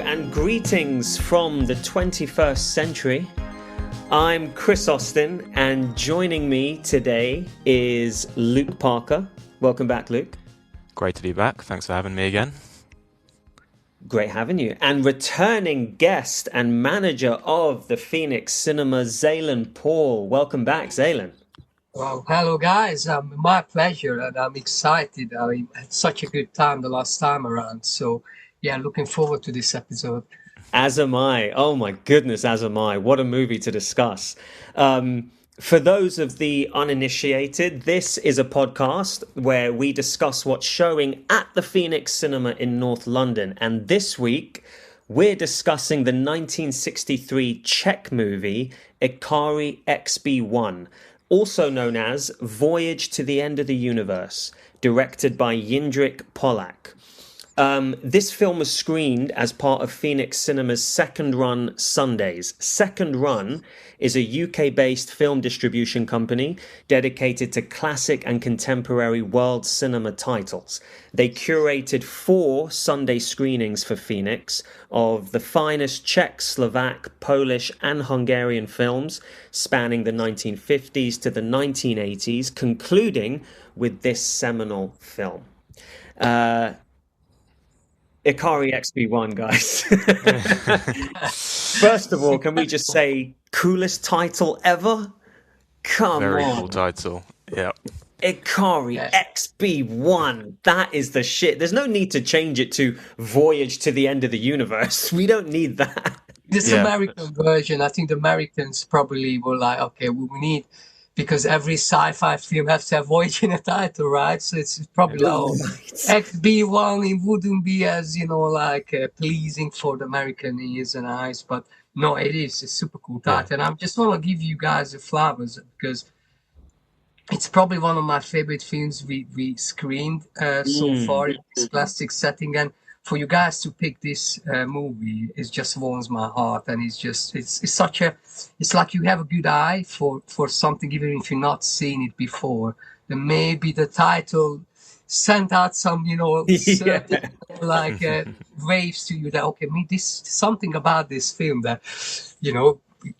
and greetings from the 21st century. I'm Chris Austin, and joining me today is Luke Parker. Welcome back, Luke. Great to be back. Thanks for having me again. Great having you. And returning guest and manager of the Phoenix Cinema, Zalan Pall. Welcome back, Zalan. Well, hello guys. My pleasure, and I'm excited. I had such a good time the last time around. So, yeah, looking forward to this episode. As am I. Oh my goodness, as am I. What a movie to discuss. For those of the uninitiated, this is a podcast where we discuss what's showing at the Phoenix Cinema in North London. And this week, we're discussing the 1963 Czech movie Ikarie XB-1, also known as Voyage to the End of the Universe, directed by Jindřich Polák. This film was screened as part of Phoenix Cinema's Second Run Sundays. Second Run is a UK-based film distribution company dedicated to classic and contemporary world cinema titles. They curated 4 Sunday screenings for Phoenix of the finest Czech, Slovak, Polish and Hungarian films spanning the 1950s to the 1980s, concluding with this seminal film. Ikarie XB-1, guys. First of all, can we just say coolest title ever? Come Very on. cool title. Yeah. Ikarie XB-1. That is the shit. There's no need to change it to Voyage to the End of the Universe. We don't need that. This American version, I think the Americans probably were like, okay, we need, because every sci-fi film has to have voyage in a title, right? So it's probably XB-1, it wouldn't be as, pleasing for the American ears and eyes, but no, it is a super cool title. And I just want to give you guys the flowers because it's probably one of my favorite films we screened so far in this classic setting. And for you guys to pick this movie, it just warms my heart, and it's like you have a good eye for something, even if you've not seen it before. Then maybe the title sent out some, certain, waves to you that, okay, maybe this something about this film that,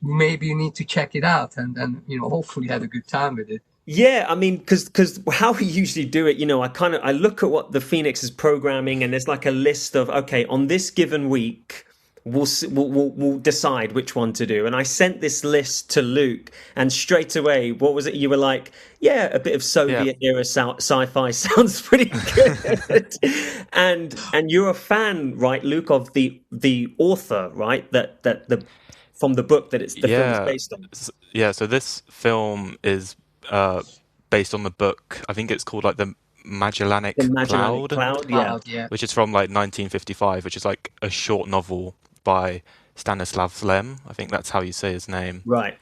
maybe you need to check it out and hopefully have a good time with it. Yeah, I mean, because how we usually do it, I look at what the Phoenix is programming, and there's like a list of, okay, on this given week, we'll decide which one to do. And I sent this list to Luke, and straight away, what was it? You were like, yeah, a bit of Soviet era sci-fi sounds pretty good. and you're a fan, right, Luke, of the author, right? That from the book that the film is based on. Yeah, so this film is based on the book. I think it's called like the Magellanic Cloud, which is from like 1955, which is like a short novel by Stanislav Lem. I think that's how you say his name. Right.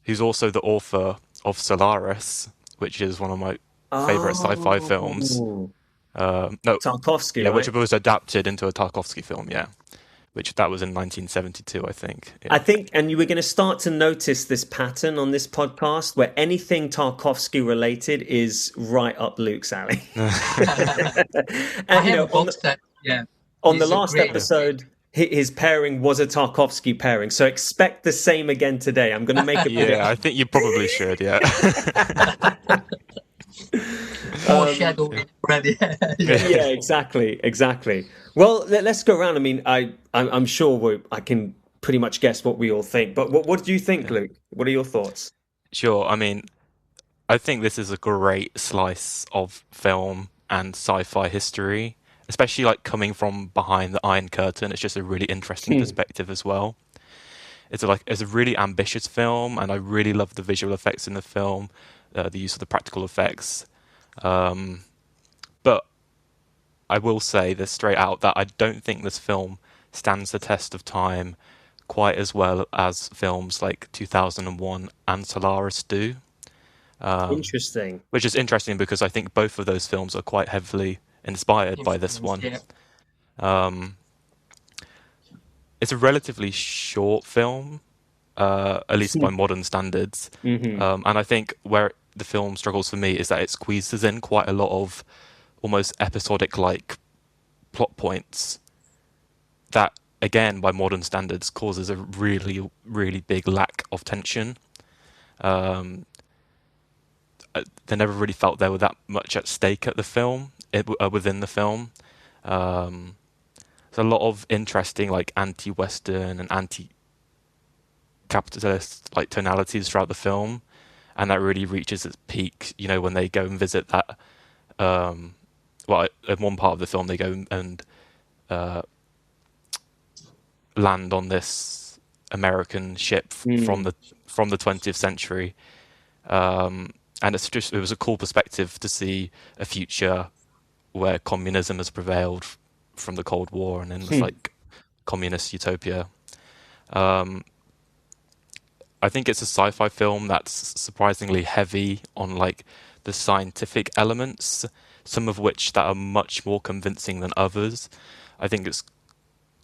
Who's also the author of Solaris, which is one of my favorite sci-fi films. Tarkovsky, yeah, right? which was adapted into a Tarkovsky film. Yeah. Which that was in 1972, I think. Yeah. I think, and you were going to start to notice this pattern on this podcast where anything Tarkovsky related is right up Luke's alley. And on the last episode, his pairing was a Tarkovsky pairing, so expect the same again today. I'm going to make it. Yeah, I think you probably should. Yeah. Foreshadowing already. Yeah, exactly. Well, let's go around. I mean, I'm sure I can pretty much guess what we all think. But what do you think, Luke? What are your thoughts? Sure. I mean, I think this is a great slice of film and sci-fi history, especially like coming from behind the Iron Curtain. It's just a really interesting perspective as well. It's a really ambitious film, and I really love the visual effects in the film, the use of the practical effects. But I will say this straight out that I don't think this film stands the test of time quite as well as films like 2001 and Solaris do. Interesting. Which is interesting because I think both of those films are quite heavily inspired by this one. Yeah. It's a relatively short film, at least by modern standards. And I think where the film struggles for me is that it squeezes in quite a lot of almost episodic-like plot points that again, by modern standards, causes a really, really big lack of tension. They never really felt there were that much at stake at the film, within the film. There's a lot of interesting, like, anti-Western and anti-capitalist, like, tonalities throughout the film, and that really reaches its peak, when they go and visit that. Well, in one part of the film, they go and land on this American ship from the 20th century. And it was a cool perspective to see a future where communism has prevailed from the Cold War and in this like communist utopia. I think it's a sci-fi film that's surprisingly heavy on like the scientific elements, some of which that are much more convincing than others. I think it's,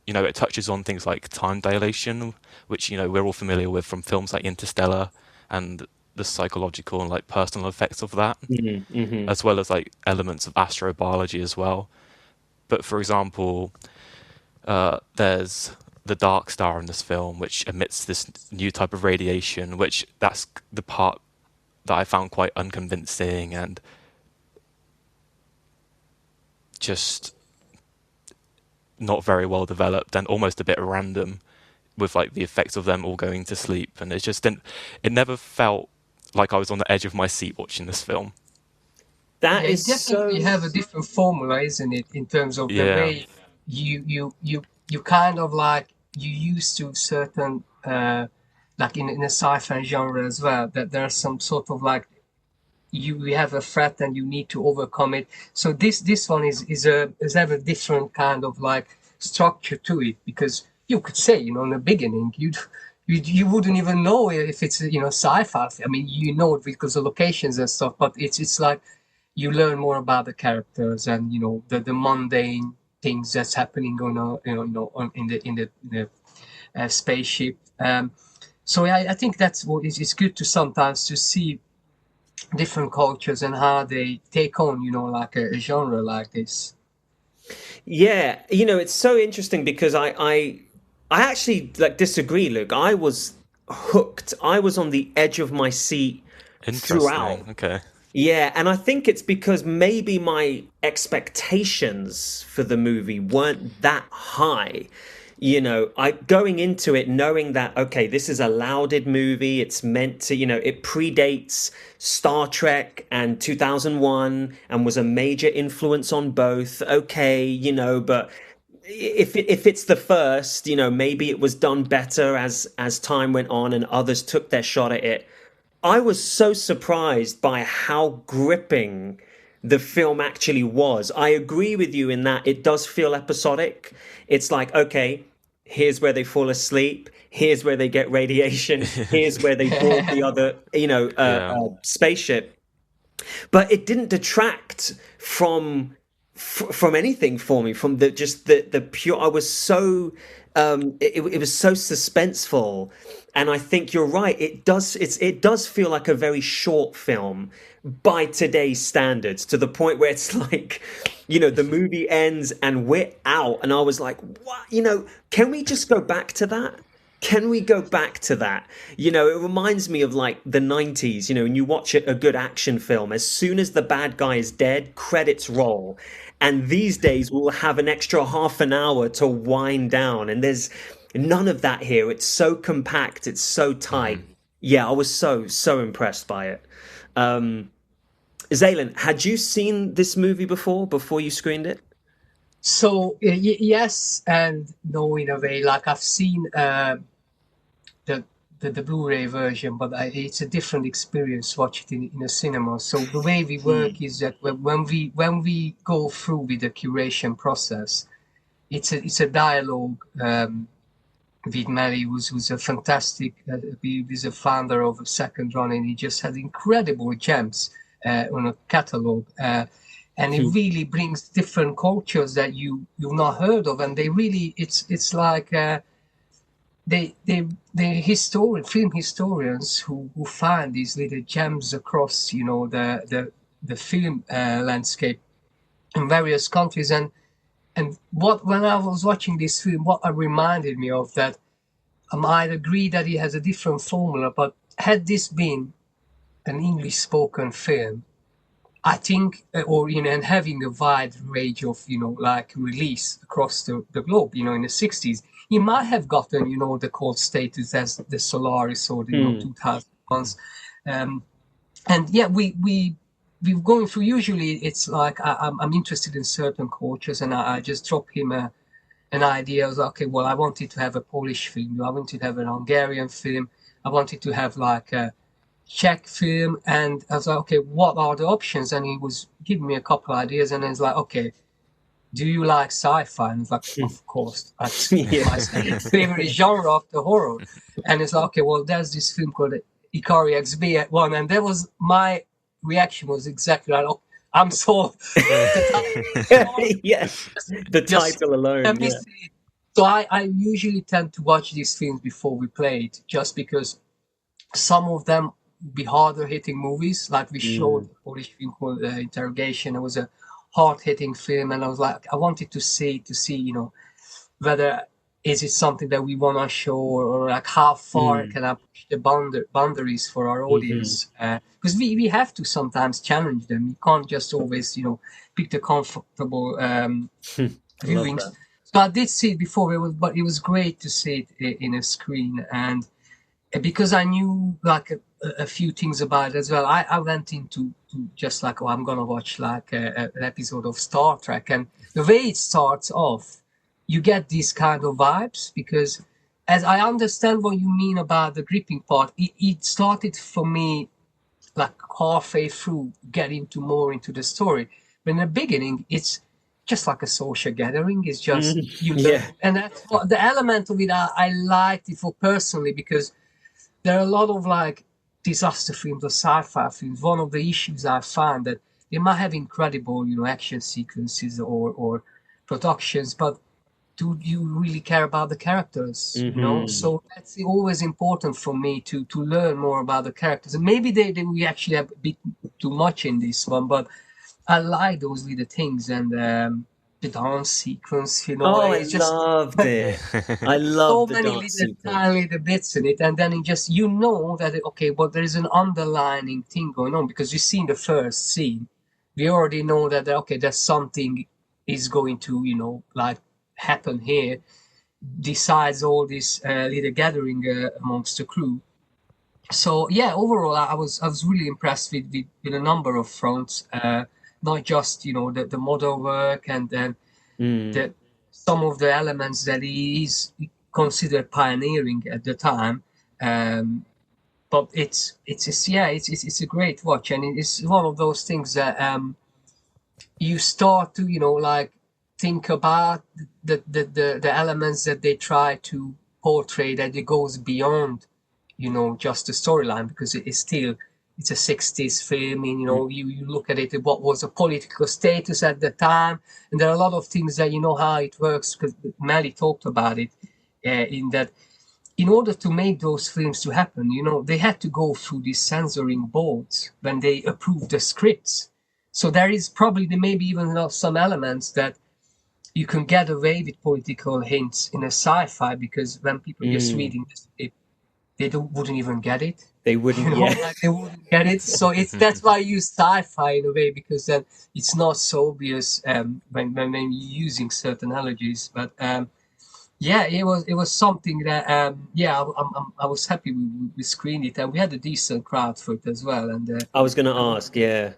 it touches on things like time dilation, which, we're all familiar with from films like Interstellar, and the psychological and like personal effects of that, as well as like elements of astrobiology as well. But for example, there's the dark star in this film, which emits this new type of radiation, which that's the part that I found quite unconvincing and just not very well developed and almost a bit random, with like the effects of them all going to sleep. And it never felt like I was on the edge of my seat watching this film. That is definitely have a different formula, isn't it, in terms of the way you kind of like, you used to certain like in a sci-fi genre as well, that there's some sort of like you have a threat and you need to overcome it. So this one is have a different kind of like structure to it, because you could say, in the beginning, you wouldn't even know if it's sci-fi. I mean, it because of locations and stuff, but it's like you learn more about the characters and the mundane things that's happening on in the spaceship. So I think that's what it's good to sometimes to see different cultures and how they take on like a genre like this. Yeah, it's so interesting because I actually like disagree, Luke. I was hooked. I was on the edge of my seat throughout. Okay. Yeah, and I think it's because maybe my expectations for the movie weren't that high. I going into it knowing that, okay, this is a lauded movie. It's meant to, it predates Star Trek and 2001 and was a major influence on both. Okay, but if it's the first, maybe it was done better as time went on and others took their shot at it. I was so surprised by how gripping the film actually was. I agree with you in that it does feel episodic. It's like, okay, here's where they fall asleep. Here's where they get radiation. Here's where they board the other, spaceship. But it didn't detract from anything for me. From the pure. I was so. It was so suspenseful, and I think you're right. It does feel like a very short film by today's standards, to the point where it's like, the movie ends and we're out, and I was like, what? Can we just go back to that? Can we go back to that? It reminds me of like the 90s, when you watch a good action film, as soon as the bad guy is dead, credits roll. And these days we'll have an extra half an hour to wind down. And there's none of that here. It's so compact. It's so tight. Yeah, I was so impressed by it. Zalan, had you seen this movie before you screened it? So yes and no, in a way. Like, I've seen the Blu-ray version, but it's a different experience watching it in a cinema. So the way we work is that when we go through with the curation process, it's a dialogue with Mary, who's a fantastic. He's a founder of a second run, and he just had incredible gems on a catalog. And it really brings different cultures that you've not heard of, and they really it's like they film historians who find these little gems across the film landscape in various countries, and And what when I was watching this film, what it reminded me of that, I agree that he has a different formula, but had this been an English spoken film, I think, or and having a wide range of like release across the globe, in the 60s, he might have gotten the cult status as the Solaris or the 2001s. And yeah, we're going through. Usually, it's like I'm interested in certain cultures, and I just drop him an idea. I was like, okay, well, I wanted to have a Polish film, I wanted to have an Hungarian film, I wanted to have like a Czech film, and I was like, okay, what are the options? And he was giving me a couple ideas, and then it's like, okay, do you like sci-fi? And it's like, of course, that's my favorite genre of the horror. And it's like, okay, well, there's this film called Ikarie XB-1, and that was my reaction was exactly like, oh, I'm sold. Yes, the title alone. Yeah. So I usually tend to watch these films before we play it, just because some of them be harder hitting movies. Like we showed a Polish film called Interrogation. It was a hard hitting film, and I was like, I wanted to see, whether is it something that we want to show, or like how far can I push the boundaries for our audience? Because we have to sometimes challenge them. You can't just always pick the comfortable viewings. So I did see it before, but it was great to see it in a screen, and because I knew like a few things about it as well, I went into just like, oh, I'm gonna watch like an episode of Star Trek, and the way it starts off, you get these kind of vibes, because as I understand what you mean about the gripping part, it started for me like halfway through getting more into the story. But in the beginning, it's just like a social gathering. It's just and that's what the element of it I liked it for personally, because there are a lot of like disaster films or sci-fi films. One of the issues I found that they might have incredible, action sequences or productions, but do you really care about the characters? So that's always important for me to learn more about the characters. And maybe we actually have a bit too much in this one, but I like those little things, and the dance sequence, Oh, it's just loved it. I love so the many dance little sequence. tiny little bits in it, and then it just that okay, well, there is an underlining thing going on, because you see in the first scene, we already know that okay, there's something is going to like happen here. Besides all this little gathering amongst the crew. So yeah, overall, I was really impressed with a number of fronts. Not just the model work, and then the some of the elements that he is considered pioneering at the time. But it's a great watch, and it's one of those things that you start to like think about the elements that they try to portray, that it goes beyond just the storyline, because it is still it's a 60s film, and you look at it, what was a political status at the time, and there are a lot of things that how it works, because Melly talked about it, in that in order to make those films to happen, they had to go through these censoring boards when they approved the scripts. So there is probably maybe even some elements that you can get away with political hints in a sci-fi, because when people are just reading this, they wouldn't even get it. They wouldn't, like they wouldn't get it. So that's why I use sci-fi in a way, because then it's not so obvious when you're using certain analogies. But yeah, it was something that I was happy we screened it, and we had a decent crowd for it as well. And I was going to ask, yeah.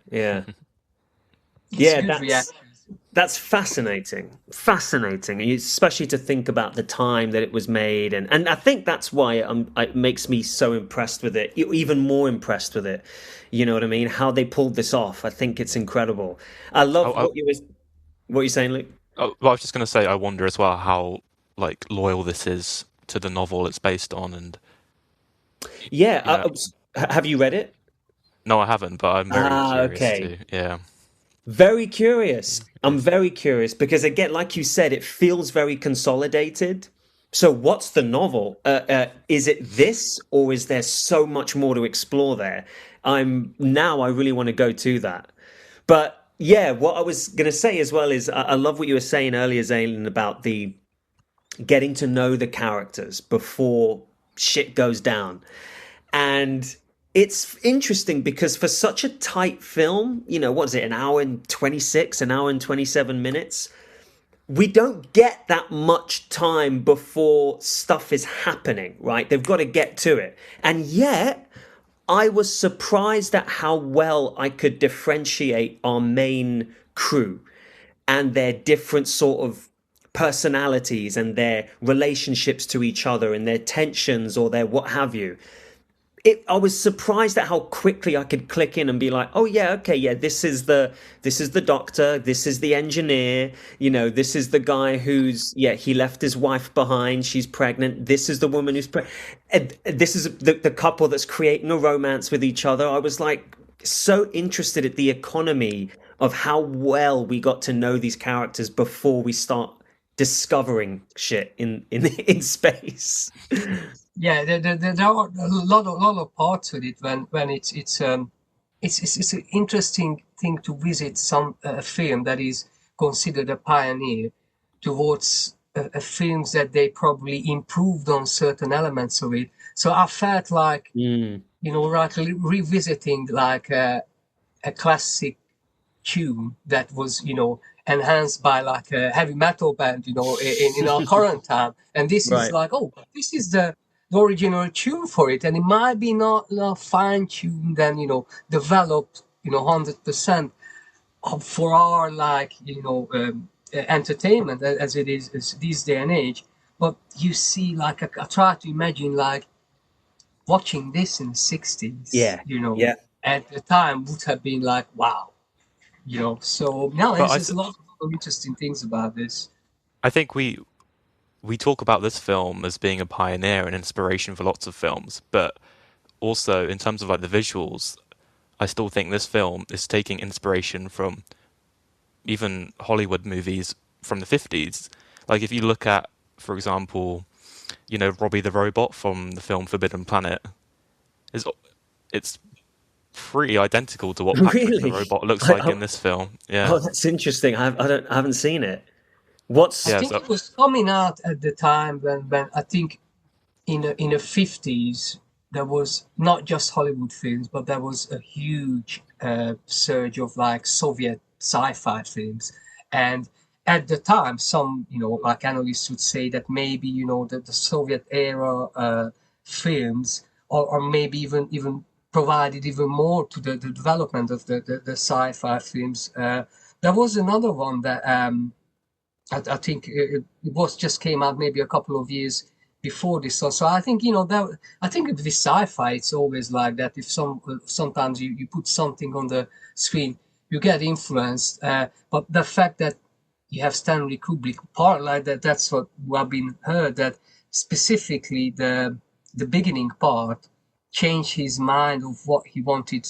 That's fascinating, especially to think about the time that it was made, and I think that's why it makes me so impressed with it, even more impressed with it. You know what I mean? How they pulled this off, I think it's incredible. I love what you're saying, Luke. Well, I was just going to say, I wonder as well how like loyal this is to the novel it's based on, and have you read it? No, I haven't, but I'm very curious to. Yeah. Very curious. I'm very curious because, again, like you said, it feels very consolidated. So what's the novel? Is it this, or is there so much more to explore there? I really want to go to that. But Yeah, what I was going to say as well is I love what you were saying earlier, Zayn, about the getting to know the characters before shit goes down. And it's interesting because for such a tight film, what is it, an hour and 26, an hour and 27 minutes, we don't get that much time before stuff is happening, right? They've got to get to it. And yet, I was surprised at how well I could differentiate our main crew and their different sort of personalities and their relationships to each other and their tensions or their what have you. I was surprised at how quickly I could click in and be like, oh yeah, okay, yeah, this is the doctor, this is the engineer, this is the guy who's, yeah, he left his wife behind, she's pregnant, this is the woman who's pregnant, this is the couple that's creating a romance with each other. I was like so interested at the economy of how well we got to know these characters before we start discovering shit in space. Yeah, there are a lot of parts with it when it's an interesting thing to visit some film that is considered a pioneer towards films that they probably improved on certain elements of it. So I felt like right, revisiting like a classic tune that was enhanced by like a heavy metal band in our current time, and this is Right. like, oh, this is the original tune for it, and it might be not fine tuned and developed 100% for our like entertainment as it is this day and age. But you see, like I try to imagine like watching this in the 60s, Yeah. at the time would have been like, wow. So no, But there's a lot of interesting things about this. I think we talk about this film as being a pioneer and inspiration for lots of films, but also in terms of like the visuals, I still think this film is taking inspiration from even Hollywood movies from the 50s. Like if you look at, for example, Robbie the Robot from the film Forbidden Planet, it's pretty identical to what Patrick the Really? Robot looks like in this film. Yeah. Oh, that's interesting. I haven't seen it. I think it was coming out at the time when I think in the 50s there was not just Hollywood films, but there was a huge surge of like Soviet sci-fi films. And at the time, some like analysts would say that maybe the Soviet era films or maybe even provided even more to the development of the sci-fi films. There was another one that I think it was just came out maybe a couple of years before this. So I think that I think with sci-fi it's always like that. If sometimes you put something on the screen, you get influenced. But the fact that you have Stanley Kubrick part like that's what I've been heard, that specifically the beginning part changed his mind of what he wanted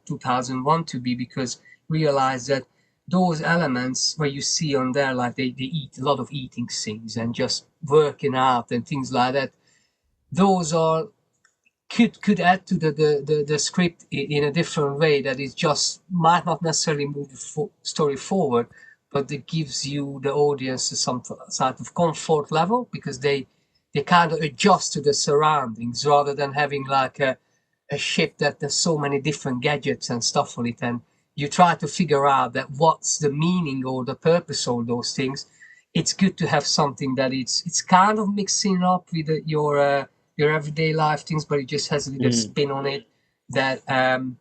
2001 to be, because realized that those elements where you see on there, like they eat a lot of eating scenes and just working out and things like that, those are could add to the script in a different way, that it just might not necessarily move the story forward, but it gives you the audience some sort of comfort level, because they kind of adjust to the surroundings rather than having like a ship that there's so many different gadgets and stuff on it, and you try to figure out that what's the meaning or the purpose of those things. It's good to have something that it's kind of mixing up with your everyday life things, but it just has a little spin on it. That and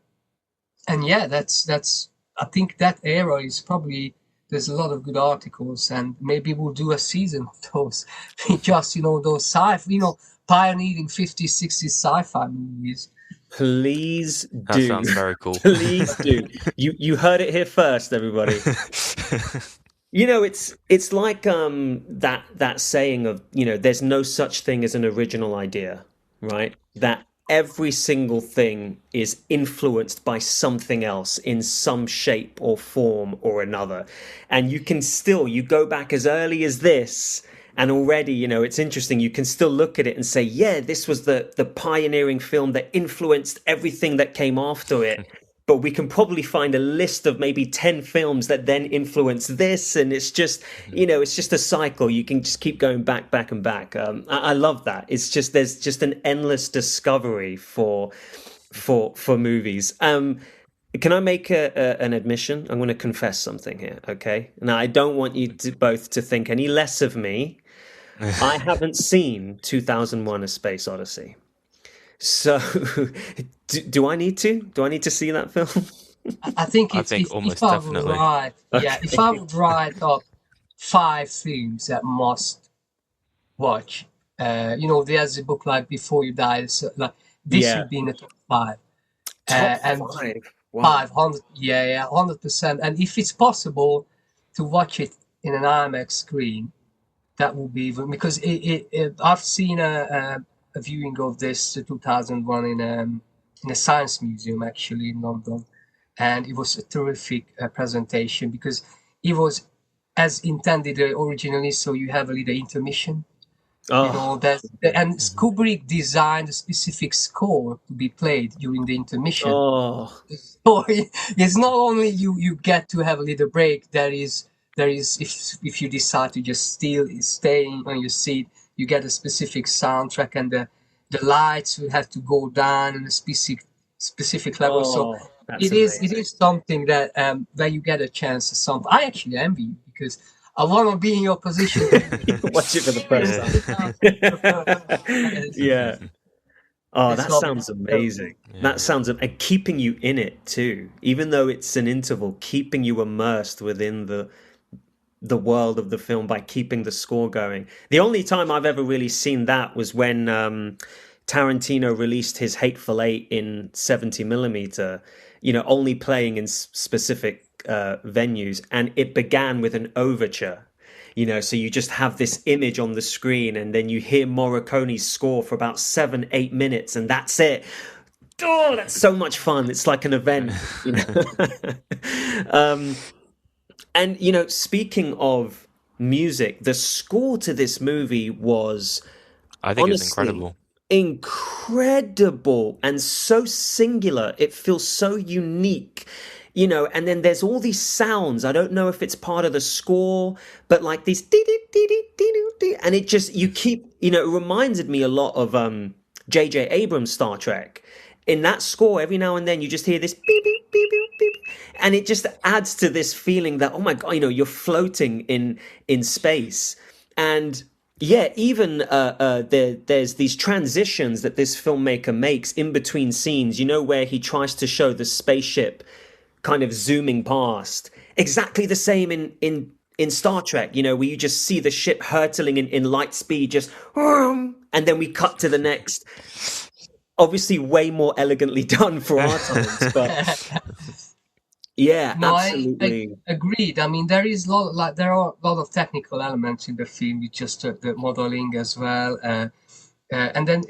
yeah, that's I think that era is probably, there's a lot of good articles, and maybe we'll do a season of those. Just those sci-fi, pioneering 50s, 60s sci-fi movies. Please do. That sounds very cool. Please do. You heard it here first, everybody. It's like that saying of, there's no such thing as an original idea, right? That every single thing is influenced by something else in some shape or form or another. And you go back as early as this, and already, it's interesting. You can still look at it and say, yeah, this was the pioneering film that influenced everything that came after it. but we can probably find a list of maybe 10 films that then influence this, and it's just, it's just a cycle. You can just keep going back and back. I love that. It's just, there's just an endless discovery for movies. Can I make an admission? I'm going to confess something here, okay? Now, I don't want you both to think any less of me. I haven't seen 2001: A Space Odyssey. So, do I need to? Do I need to see that film? I think I think almost if I definitely. would write, if I would write up 5 films that must watch, there's a book like Before You Die. So, like, this would be in the top 5. Top And 5. Wow. 500, 100%. And if it's possible to watch it in an IMAX screen, that would be even, because I've seen a viewing of this 2001 in a science museum actually in London, and it was a terrific presentation because it was as intended originally. So you have a little intermission. Oh. And Kubrick designed a specific score to be played during the intermission. Oh. So it's not only you get to have a little break. There is if you decide to just stay on your seat, you get a specific soundtrack, and the lights will have to go down in a specific level. So it is something that you get a chance to something. I actually envy you because I want to be in your position. Watch it for the first time. Yeah. Oh, that sounds amazing. Yeah. That sounds, and keeping you in it too, even though it's an interval, keeping you immersed within the world of the film by keeping the score going. The only time I've ever really seen that was when Tarantino released his Hateful Eight in 70mm, only playing in specific venues, and it began with an overture. So you just have this image on the screen, and then you hear Morricone's score for about 7-8 minutes, and that's it. Oh, that's so much fun. It's like an event. And, speaking of music, the score to this movie was, I think, honestly, it's incredible. Incredible and so singular. It feels so unique. And then there's all these sounds. I don't know if it's part of the score, but like these and it just, it reminded me a lot of J.J. Abrams' Star Trek. In that score, every now and then you just hear this beep, beep, beep, beep, beep, and it just adds to this feeling that, oh my God, you're floating in space. And yeah, even there's these transitions that this filmmaker makes in between scenes, where he tries to show the spaceship kind of zooming past. Exactly the same in Star Trek, where you just see the ship hurtling in light speed, just, and then we cut to the next. Obviously way more elegantly done for our times, but yeah, no, absolutely. I agreed. I mean, there are a lot of technical elements in the film, with just the modeling as well. And then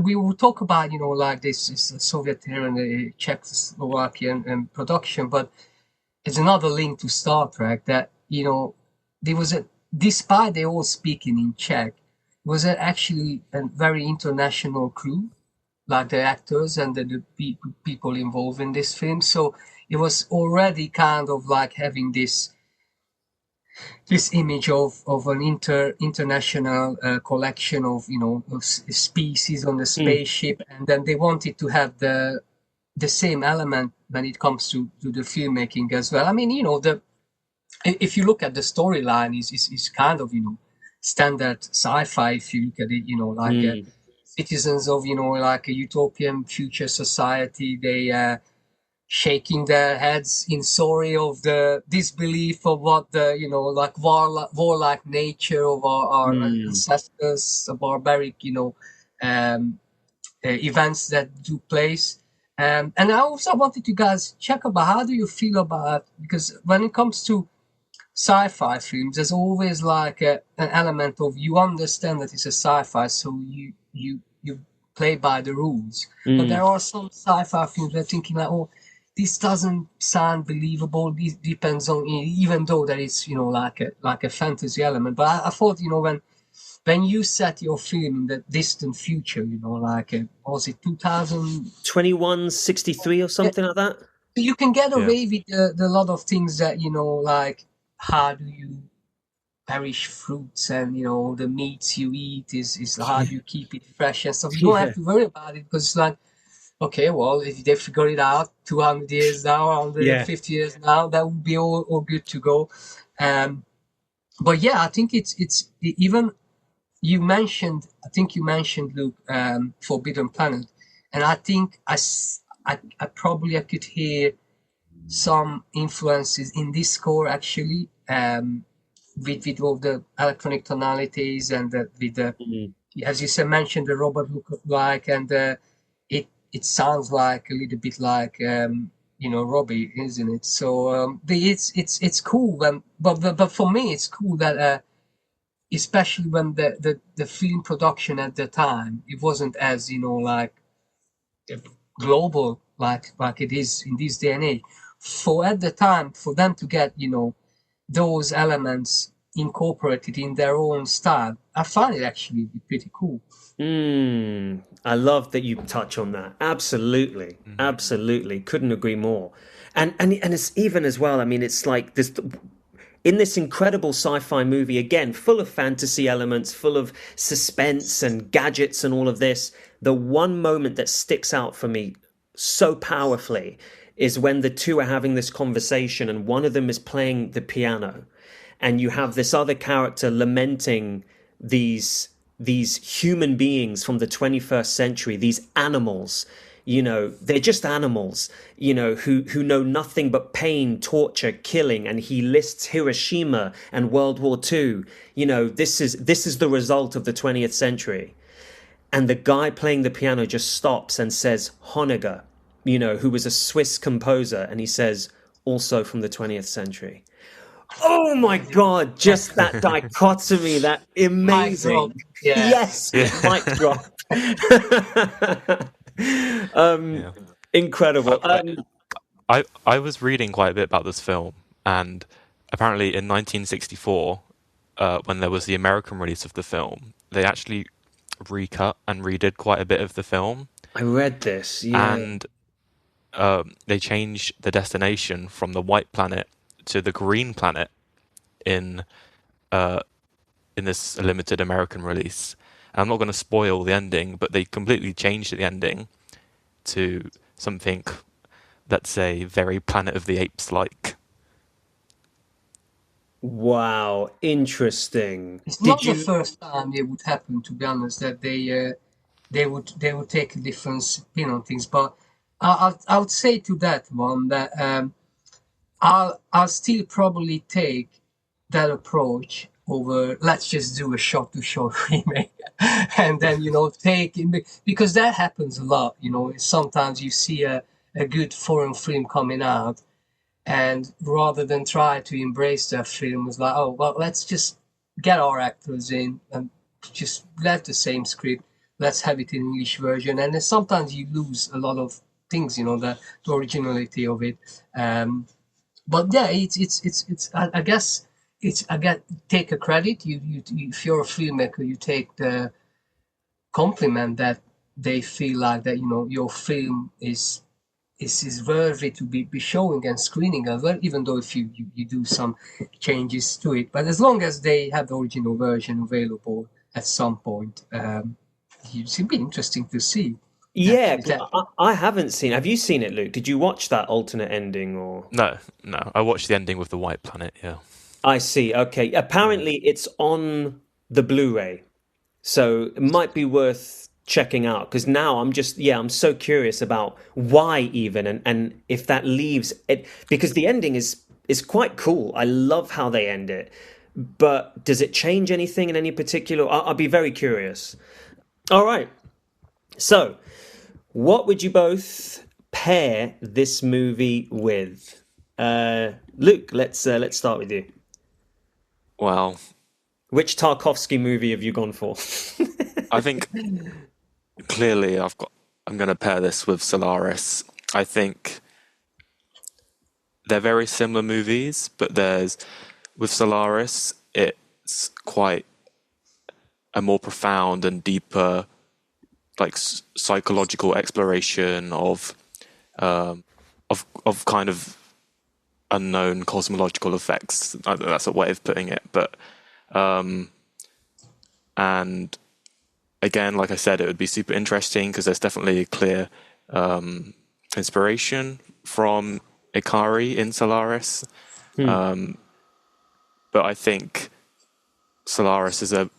we will talk about, like this is Soviet era and the Czechoslovakian production, but it's another link to Star Trek that, there was despite they all speaking in Czech, was actually a very international crew, like the actors and the people involved in this film. So it was already kind of like having this image of an international collection of of species on the spaceship, and then they wanted to have the same element when it comes to the filmmaking as well. I mean, if you look at the storyline, is kind of standard sci-fi. If you look at it, citizens of like a utopian future society, they shaking their heads in sorry of the disbelief of what the like warlike nature of our ancestors, barbaric events that took place. And I also wanted you guys check about how do you feel about, because when it comes to sci-fi films, there's always like an element of, you understand that it's a sci-fi, so you play by the rules. But there are some sci-fi films that thinking like, oh, this doesn't sound believable. This depends on, even though there is like a fantasy element. But I thought when you set your film in the distant future, like was it 2000 2163 or something like that? You can get Yeah. away with the lot of things that, like how do you perish fruits, and the meats you eat is how do you keep it fresh and stuff. You don't have Yeah. to worry about it, because it's like, okay, well, if they figure it out 200 years now, Yeah. 150 years now, that would be all good to go. Um, but yeah, I think it's even I think you mentioned, Luke, Forbidden Planet, and I think I probably I could hear some influences in this score actually, with all the electronic tonalities and with the, Mm. as you said, mentioned the robot look like, and it sounds like a little bit like Robbie, isn't it? So it's cool, but for me it's cool that especially when the film production at the time, it wasn't as like global like it is in this day and age. For at the time, for them to get those elements incorporated in their own style, I find it actually pretty cool. I love that you touch on that. Absolutely, Mm. absolutely. Couldn't agree more. And it's even as well. I mean, it's like this in this incredible sci-fi movie, again, full of fantasy elements, full of suspense and gadgets and all of this. The one moment that sticks out for me so powerfully is when the two are having this conversation and one of them is playing the piano, and you have this other character lamenting these these human beings from the 21st century, these animals, they're just animals, who know nothing but pain, torture, killing. And he lists Hiroshima and World War II. This is the result of the 20th century. And the guy playing the piano just stops and says Honegger, who was a Swiss composer, and he says also from the 20th century. Oh my God, just that dichotomy, that Mic drop. amazing. Yeah. Yes, Yeah. mic drop. um, Yeah. incredible. I was reading quite a bit about this film, and apparently in 1964, when there was the American release of the film, they actually recut and redid quite a bit of the film, I read this, yeah. and they changed the destination from the white planet to the green planet in uh, in this limited American release. And I'm not going to spoil the ending, but they completely changed the ending to something, let's say, very Planet of the Apes like. Wow, interesting. It's Did not the you? first time it would happen, to be honest, that they would take a different spin on things. But I would say to that one that I'll still probably take that approach over, let's just do a shot to shot remake, and then take it, because that happens a lot. Sometimes you see a good foreign film coming out, and rather than try to embrace that film, it's like, oh well, let's just get our actors in and just let the same script, let's have it in English version. And then sometimes you lose a lot of things, the originality of it. But yeah, it's I guess it's, I get take a credit. You if you're a filmmaker, you take the compliment that they feel like that your film is worthy to be showing and screening as well, even though if you do some changes to it. But as long as they have the original version available at some point, it'd be interesting to see. Yeah, Actually, 'cause I haven't seen. Have you seen it, Luke? Did you watch that alternate ending or? No, no, I watched the ending with the white planet. Yeah. I see. Okay. Mm. Apparently, it's on the Blu-ray, so it might be worth checking out because now I'm so curious about why even and if that leaves it, because the ending is quite cool. I love how they end it, but does it change anything in any particular? I'll be very curious. All right. So, what would you both pair this movie with? Luke, let's start with you. Well, Which Tarkovsky movie have you gone for? I think clearly I'm going to pair this with Solaris. I think they're very similar movies, but with Solaris, it's quite a more profound and deeper, like psychological exploration of of kind of unknown cosmological effects. That's a way of putting it. But and again, like I said, it would be super interesting because there's definitely a clear inspiration from Ikarie in Solaris. But I think Solaris is a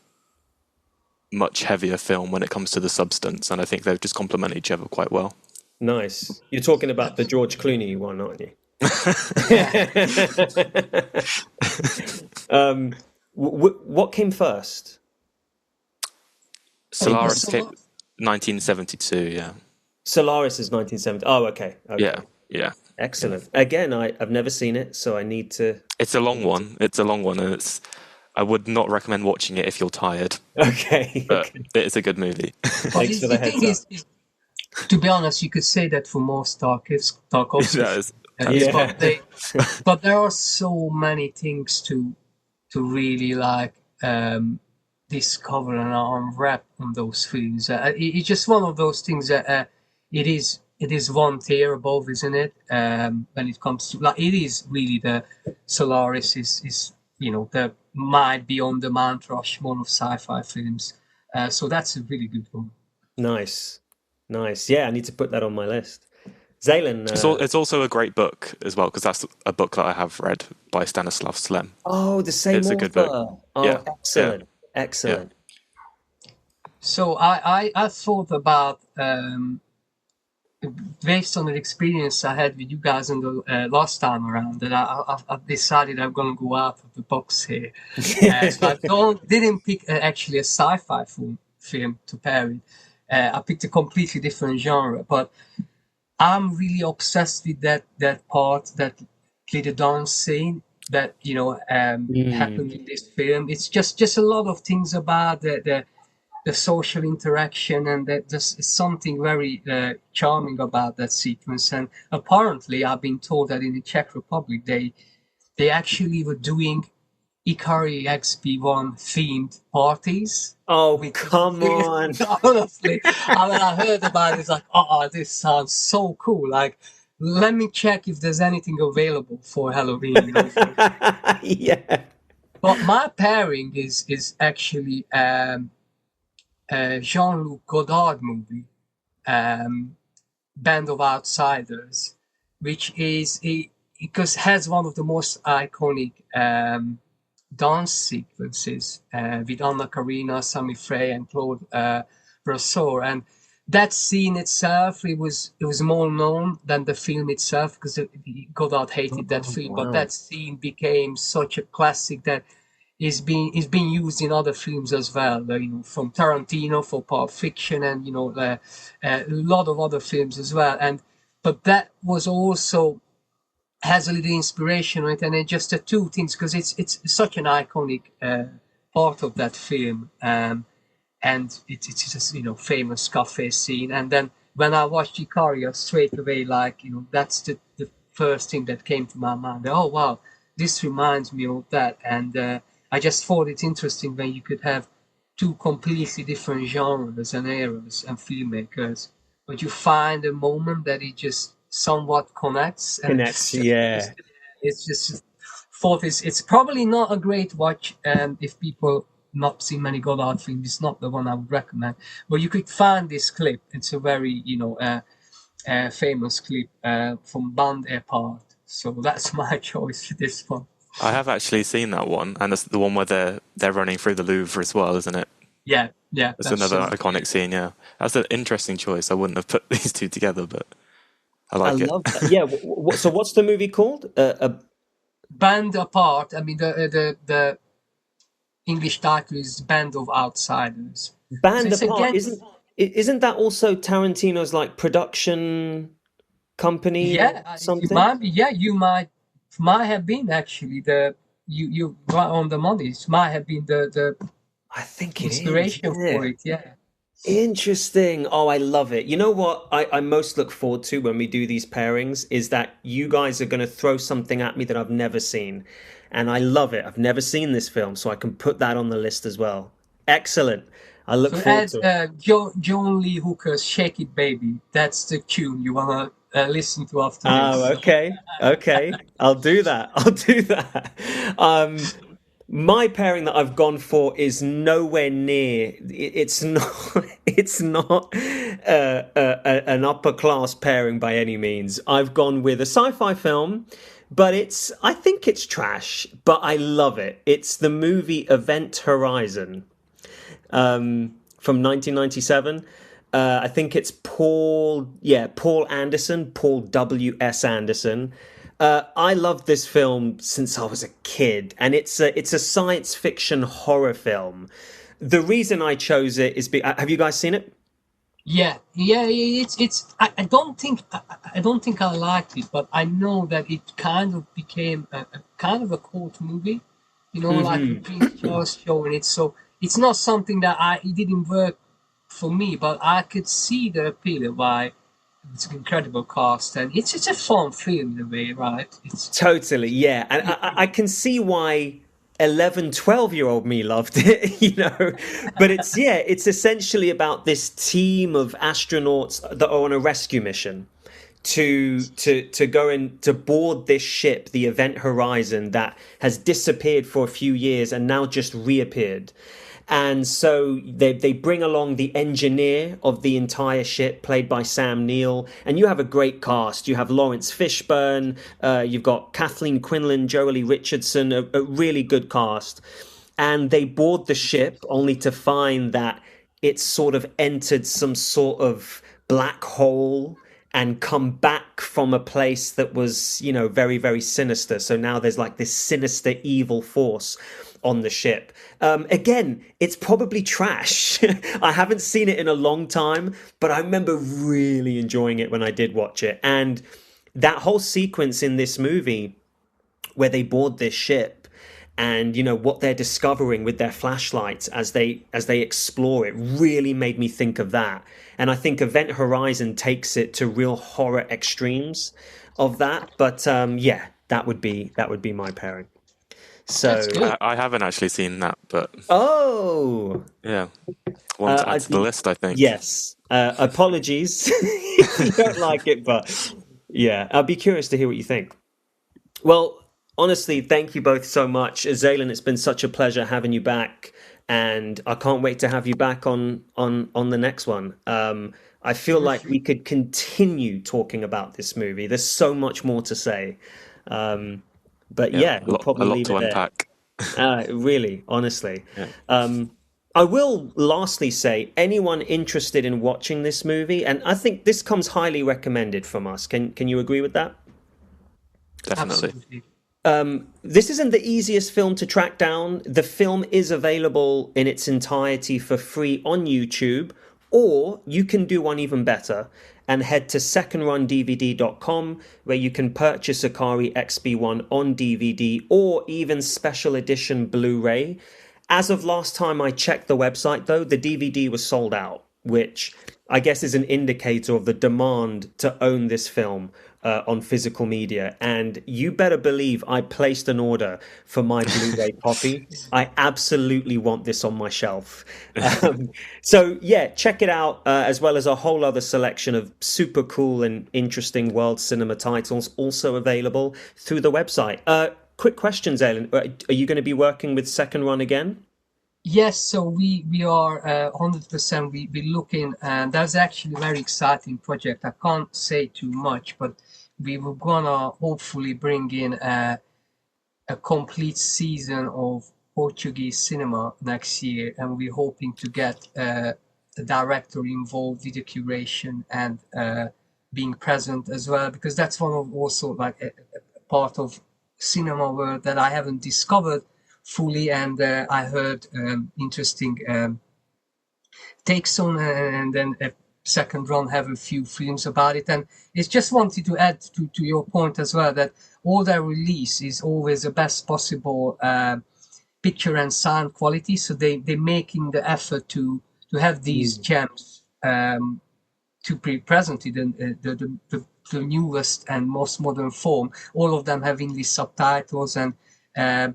much heavier film when it comes to the substance, and I think they just complement each other quite well. Nice. You're talking about the George Clooney one, aren't you? What came first? Solaris came 1972. Yeah. Solaris is 1970. Oh, okay. Yeah. Excellent. Again, I've never seen it, so I need to. It's a long one. And I would not recommend watching it if you're tired. Okay. But it's a good movie. Thanks for the heads up. To be honest, you could say that for most Tarkovsky. Yeah. But there are so many things to really like discover and unwrap on those films. It's just one of those things that it is one tier above, isn't it? When it comes to like, it is really the Solaris is the might be on the Mount Rushmore of sci-fi films. So that's a really good one. Nice. Yeah, I need to put that on my list. Zalan. It's also a great book as well, because that's a book that I have read by Stanislav Lem. Oh, the same It's author. a good book. Oh, Yeah. excellent. Excellent. So I thought about based on the experience I had with you guys in the last time around, that I decided I'm going to go out of the box here. So I didn't pick actually a sci-fi film to pair it. I picked a completely different genre, but I'm really obsessed with that part, that little dance scene that happened in this film. It's just a lot of things about the social interaction, and that there's something very charming about that sequence. And apparently, I've been told that in the Czech Republic, they actually were doing Ikarie XB-1 themed parties. Oh, come on. Honestly, when I heard about it, it's like, this sounds so cool. Like, let me check if there's anything available for Halloween. Yeah. But my pairing is actually Jean-Luc Godard movie, Band of Outsiders, which because has one of the most iconic dance sequences with Anna Karina, Sami Frey, and Claude Brasseur. And that scene itself, it was more known than the film itself, because Godard hated that film. Wow. But that scene became such a classic that is being used in other films as well. From Tarantino for Pulp Fiction, and a lot of other films as well. But that was also has a little inspiration on it, and then just the two things, because it's such an iconic part of that film, and it's just famous cafe scene. And then when I watched Ikarie, straight away, that's the first thing that came to my mind. Oh wow, this reminds me of that. And I just thought it's interesting when you could have two completely different genres and eras and filmmakers, but you find a moment that it just somewhat connects. It's just thought it's probably not a great watch, and if people not seen many Godard films, it's not the one I would recommend. But you could find this clip. It's a very famous clip from Band Apart. So that's my choice for this one. I have actually seen that one, and that's the one where they're running through the Louvre as well, isn't it? Yeah. That's another iconic scene. Yeah, that's an interesting choice. I wouldn't have put these two together, but I like it. Love that. Yeah. So what's the movie called? Band Apart. I mean, the English title is Band of Outsiders. Band Apart. Isn't that also Tarantino's production company? Yeah, something. It might be. Yeah, you might have been actually you right on the money. It might have been the I think inspiration for it. Yeah. Interesting. Oh, I love it. You know what I most look forward to when we do these pairings is that you guys are going to throw something at me that I've never seen. And I love it. I've never seen this film, so I can put that on the list as well. Excellent. I look forward to it. John Lee Hooker's Shake It Baby. That's the tune you want listen to after Oh, this. okay. I'll do that. I'll do that. Um, my pairing that I've gone for is nowhere near. It's not. It's not an upper class pairing by any means. I've gone with a sci-fi film, but it's. I think it's trash, but I love it. It's the movie Event Horizon from 1997. I think it's Paul Anderson, Paul W.S. Anderson. I loved this film since I was a kid, and it's a science fiction horror film. The reason I chose it is have you guys seen it? Yeah. It's. I don't think I liked it, but I know that it kind of became a kind of a cult movie. Like the Prince Charles show, and it's not something that it didn't work for me, but I could see the appeal by its incredible cast, and it's a fun film in a way, right? It's Totally, yeah. And I can see why 11, 12-year-old me loved it, But it's essentially about this team of astronauts that are on a rescue mission to go in to board this ship, the Event Horizon, that has disappeared for a few years and now just reappeared. And so they bring along the engineer of the entire ship, played by Sam Neill. And you have a great cast. You have Lawrence Fishburne. You've got Kathleen Quinlan, Joely Richardson, a really good cast. And they board the ship only to find that it's sort of entered some sort of black hole and come back from a place that was, very, very sinister. So now there's like this sinister evil force on the ship. Again, it's probably trash. I haven't seen it in a long time, but I remember really enjoying it when I did watch it. And that whole sequence in this movie where they board this ship and what they're discovering with their flashlights as they explore it really made me think of that. And I think Event Horizon takes it to real horror extremes of that. But that would be my pairing. So I haven't actually seen that, but yeah, one to add to the list, I think. Yes. Apologies if you don't like it, but yeah, I'll be curious to hear what you think. Well, honestly, thank you both so much. Zalan, it's been such a pleasure having you back, and I can't wait to have you back on the next one. I feel like we could continue talking about this movie. There's so much more to say. But we'll probably leave it there. Unpack. Really, honestly. Yeah. I will lastly say, anyone interested in watching this movie, and I think this comes highly recommended from us. Can you agree with that? Definitely. absolutely. This isn't the easiest film to track down. The film is available in its entirety for free on YouTube, or you can do one even better and head to secondrundvd.com, where you can purchase Ikarie XB-1 on DVD or even special edition Blu-ray. As of last time I checked the website, though, the DVD was sold out, which I guess is an indicator of the demand to own this film on physical media. And you better believe I placed an order for my Blu-ray copy. I absolutely want this on my shelf. So check it out, as well as a whole other selection of super cool and interesting world cinema titles also available through the website. Quick question, Zalan. Are you going to be working with Second Run again? Yes, so we are 100%. We looking, and that's actually a very exciting project. I can't say too much, but we were gonna hopefully bring in a complete season of Portuguese cinema next year, and we're hoping to get the director involved with the curation and being present as well, because that's one of also like a part of cinema world that I haven't discovered fully, and I heard interesting takes on, and then a Second Run have a few films about it. And it's just wanted to add to your point as well, that all their release is always the best possible picture and sound quality, so they're making the effort to have these gems to be presented in the newest and most modern form. All of them have English subtitles, and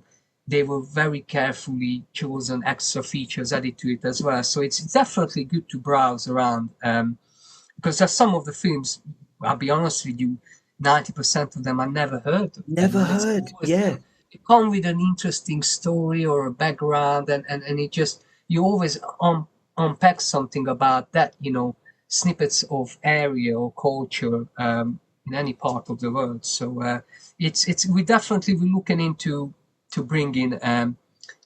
they were very carefully chosen extra features added to it as well. So it's definitely good to browse around, because there's some of the films I'll be honest with you, 90% of them I never heard of. Never And it's heard. always, Yeah. it come with an interesting story or a background, and it just, you always unpack something about that, snippets of area or culture in any part of the world. So we definitely we're looking into to bring in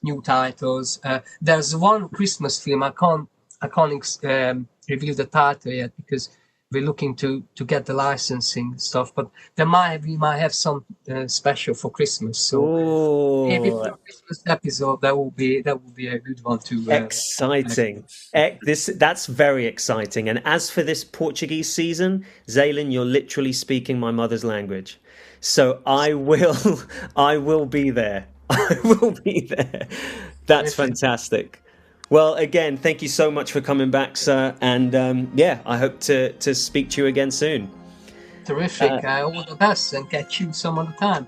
new titles. There's one Christmas film. I can't reveal the title yet because we're looking to get the licensing stuff. But we might have some special for Christmas. So maybe for a Christmas episode, that will be a good one to. Exciting. That's very exciting. And as for this Portuguese season, Zalan, you're literally speaking my mother's language. So I will be there. I will be there. That's fantastic. Well, again, thank you so much for coming back, sir. And I hope to speak to you again soon. Terrific. All the best, and catch you some other time.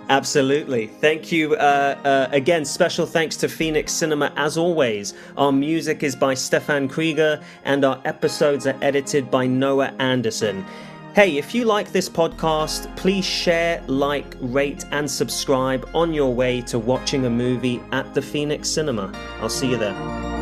Absolutely. Thank you. Again, special thanks to Phoenix Cinema as always. Our music is by Stefan Krieger and our episodes are edited by Noah Anderson. Hey, if you like this podcast, please share, like, rate and subscribe on your way to watching a movie at the Phoenix Cinema. I'll see you there.